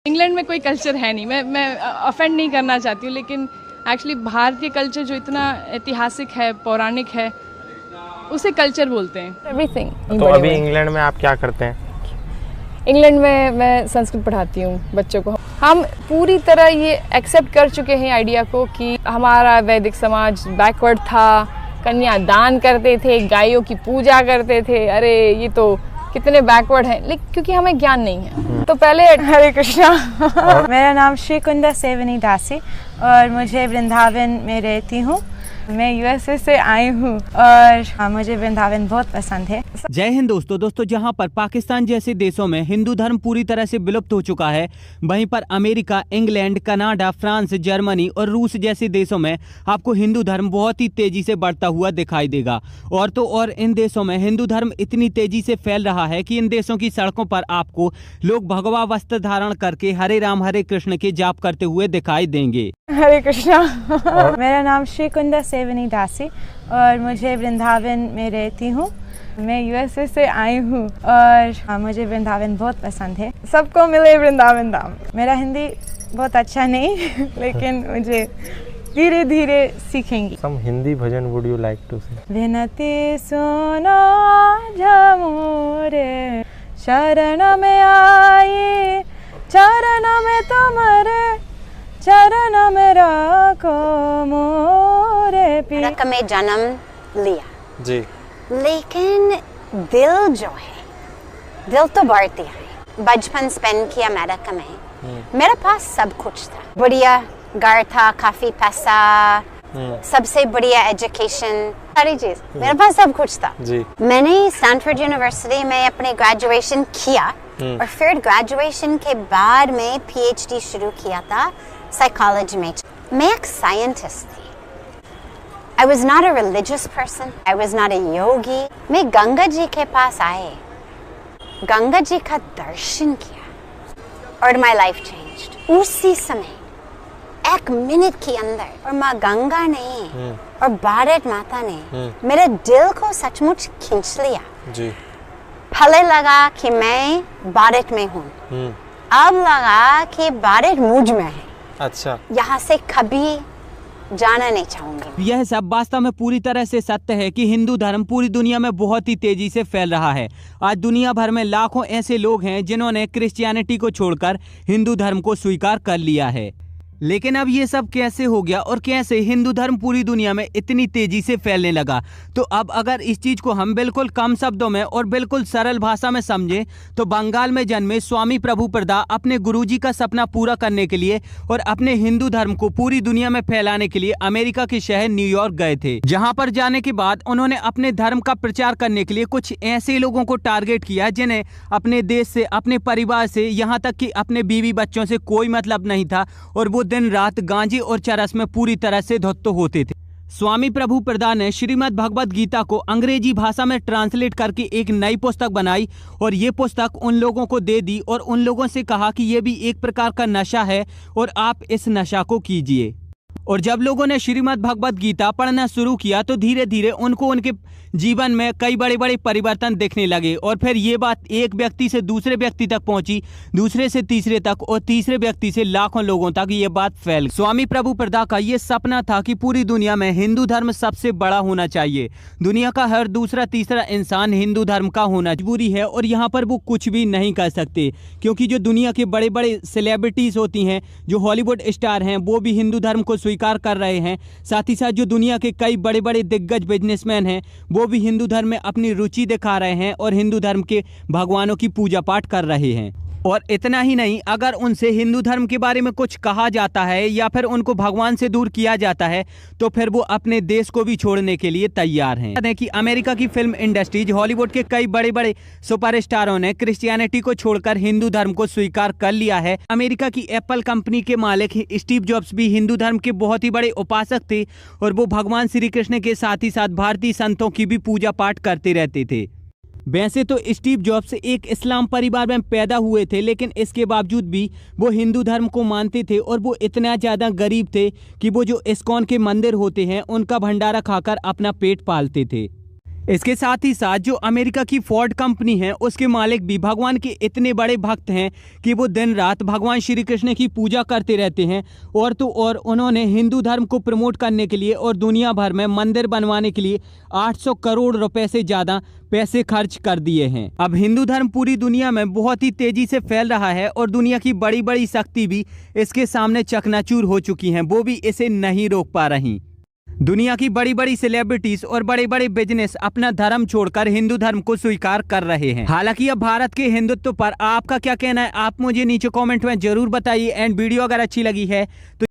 England में कोई culture है नहीं, मैं ऑफेंड नहीं करना चाहती हूँ, लेकिन एक्चुअली भारतीय कल्चर जो इतना ऐतिहासिक है, पौराणिक है, उसे कल्चर बोलते हैं। एवरीथिंग। तो अभी इंग्लैंड में आप क्या करते हैं? इंग्लैंड में मैं संस्कृत पढ़ाती हूँ बच्चों को। हम पूरी तरह ये एक्सेप्ट कर चुके हैं आइडिया को कि हमारा वैदिक समाज बैकवर्ड था, कन्यादान करते थे, गायों की पूजा करते थे। अरे ये तो कितने बैकवर्ड हैं, लेकिन क्योंकि हमें ज्ञान नहीं है। तो पहले हरे कृष्णा। मेरा नाम श्री कुंदा सेवनी दासी और मुझे वृंदावन में रहती हूँ। मैं यूएसए से आई हूँ और मुझे वृंदावन बहुत पसंद है। जय हिंद दोस्तों, जहां पर पाकिस्तान जैसे देशों में हिंदू धर्म पूरी तरह से विलुप्त हो चुका है, वहीं पर America, England, Canada, France, Germany और रूस जैसे देशों में आपको हिंदू धर्म बहुत ही तेजी से बढ़ता हुआ दिखाई देगा। और तो और इन देशों में हिंदू धर्म इतनी तेजी से फैल रहा है कि इन देशों की सड़कों पर आपको लोग भगवा वस्त्र धारण करके हरे राम हरे कृष्ण के जाप करते हुए दिखाई देंगे। हरे कृष्णा। मेरा नाम श्री कुंदा सेवनी दासी और मुझे वृंदावन में रहती हूँ। मैं यूएसए से आई हूँ और मुझे वृंदावन बहुत पसंद है। सबको मिले वृंदावन धाम। मेरा हिंदी बहुत अच्छा नहीं लेकिन मुझे धीरे धीरे सीखेंगी। Some Hindi bhajan would you like to sing? विनती सुनो झमोरे शरण में आई, चरण में तुम्हारे, चरण में रखो मोरे पिया। अमेरिका में जन्म लिया जी, लेकिन दिल जो है, दिल तो भारतीय है। बचपन स्पेंड किया अमेरिका में। मेरे पास सब कुछ था, बढ़िया घर था, काफी पैसा, सबसे बढ़िया एजुकेशन, सारी चीज मेरे पास सब कुछ था जी। मैंने स्टैनफोर्ड यूनिवर्सिटी में अपने ग्रेजुएशन किया और फिर ग्रेजुएशन के बाद में पीएचडी शुरू किया था साइकोलॉजी में। मैं एक साइंटिस्ट थी। I was not a religious person. I was not a yogi. मैं गंगा जी के पास आए, गंगा जी का दर्शन किया और my life changed. उसी समय, एक मिनट के अंदर, और माँ गंगा ने और भारत माता ने मेरे दिल को सचमुच खींच लिया जी। पहले लगा कि मैं भारत में हूँ, अब लगा कि भारत मुझ में है। अच्छा, यहाँ से कभी जाना नहीं चाहूंगी। यह सब वास्तव में पूरी तरह से सत्य है कि हिंदू धर्म पूरी दुनिया में बहुत ही तेजी से फैल रहा है। आज दुनिया भर में लाखों ऐसे लोग हैं जिन्होंने क्रिश्चियनिटी को छोड़कर हिंदू धर्म को स्वीकार कर लिया है। लेकिन अब ये सब कैसे हो गया और कैसे हिंदू धर्म पूरी दुनिया में इतनी तेजी से फैलने लगा? तो अब अगर इस चीज को हम बिल्कुल कम शब्दों में और बिल्कुल सरल भाषा में समझें तो बंगाल में जन्मे स्वामी प्रभुपादा अपने गुरुजी का सपना पूरा करने के लिए और अपने हिंदू धर्म को पूरी दुनिया में फैलाने के लिए अमेरिका के शहर न्यूयॉर्क गए थे। जहां पर जाने के बाद उन्होंने अपने धर्म का प्रचार करने के लिए कुछ ऐसे लोगों को टारगेट किया जिन्हें अपने देश से, अपने परिवार से, यहाँ तक कि अपने बीवी बच्चों से कोई मतलब नहीं था और वो दिन रात गांजे और चरस में पूरी तरह से धुत होते थे। स्वामी प्रभुपादा ने श्रीमद् भगवद गीता को अंग्रेजी भाषा में ट्रांसलेट करके एक नई पुस्तक बनाई और ये पुस्तक उन लोगों को दे दी और उन लोगों से कहा कि ये भी एक प्रकार का नशा है और आप इस नशा को कीजिए। और जब लोगों ने श्रीमद् भगवद गीता पढ़ना शुरू किया तो धीरे धीरे उनको उनके जीवन में कई बड़े बड़े परिवर्तन दिखने लगे और फिर ये बात एक व्यक्ति से दूसरे व्यक्ति तक पहुंची, दूसरे से तीसरे तक और तीसरे व्यक्ति से लाखों लोगों तक ये बात फैल। स्वामी प्रभुपादा का ये सपना था कि पूरी दुनिया में हिंदू धर्म सबसे बड़ा होना चाहिए। दुनिया का हर दूसरा तीसरा इंसान हिंदू धर्म का होना जरूरी है और यहाँ पर वो कुछ भी नहीं कर सकते, क्योंकि जो दुनिया के बड़े बड़े सेलिब्रिटीज होती हैं, जो हॉलीवुड स्टार हैं, वो भी हिंदू धर्म को स्वीकार कर रहे हैं। साथ ही साथ जो दुनिया के कई बड़े बड़े दिग्गज बिजनेसमैन हैं, वो भी हिंदू धर्म में अपनी रुचि दिखा रहे हैं और हिंदू धर्म के भगवानों की पूजा पाठ कर रहे हैं। और इतना ही नहीं, अगर उनसे हिंदू धर्म के बारे में कुछ कहा जाता है या फिर उनको भगवान से दूर किया जाता है तो फिर वो अपने देश को भी छोड़ने के लिए तैयार हैं। कि अमेरिका की फिल्म इंडस्ट्रीज, हॉलीवुड के कई बड़े बड़े सुपरस्टारों ने क्रिश्चियनिटी को छोड़कर हिंदू धर्म को स्वीकार कर लिया है। अमेरिका की एप्पल कंपनी के मालिक स्टीव जॉब्स भी हिंदू धर्म के बहुत ही बड़े उपासक थे और वो भगवान श्री कृष्ण के साथ ही साथ भारतीय संतों की भी पूजा पाठ करते रहते थे। वैसे तो स्टीव जॉब्स एक इस्लाम परिवार में पैदा हुए थे, लेकिन इसके बावजूद भी वो हिंदू धर्म को मानते थे और वो इतना ज़्यादा गरीब थे कि वो जो इस्कॉन के मंदिर होते हैं उनका भंडारा खाकर अपना पेट पालते थे। इसके साथ ही साथ जो अमेरिका की फोर्ड कंपनी है उसके मालिक भी भगवान के इतने बड़े भक्त हैं कि वो दिन रात भगवान श्री कृष्ण की पूजा करते रहते हैं। और तो और उन्होंने हिंदू धर्म को प्रमोट करने के लिए और दुनिया भर में मंदिर बनवाने के लिए 800 करोड़ रुपए से ज़्यादा पैसे खर्च कर दिए हैं। अब हिंदू धर्म पूरी दुनिया में बहुत ही तेजी से फैल रहा है और दुनिया की बड़ी बड़ी शक्ति भी इसके सामने चकनाचूर हो चुकी हैं, वो भी इसे नहीं रोक पा रही। दुनिया की बड़ी बड़ी सेलिब्रिटीज और बड़े बड़े बिजनेस अपना धर्म छोड़कर हिंदू धर्म को स्वीकार कर रहे हैं। हालांकि अब भारत के हिंदुत्व पर आपका क्या कहना है, आप मुझे नीचे कमेंट में जरूर बताइए। एंड वीडियो अगर अच्छी लगी है तो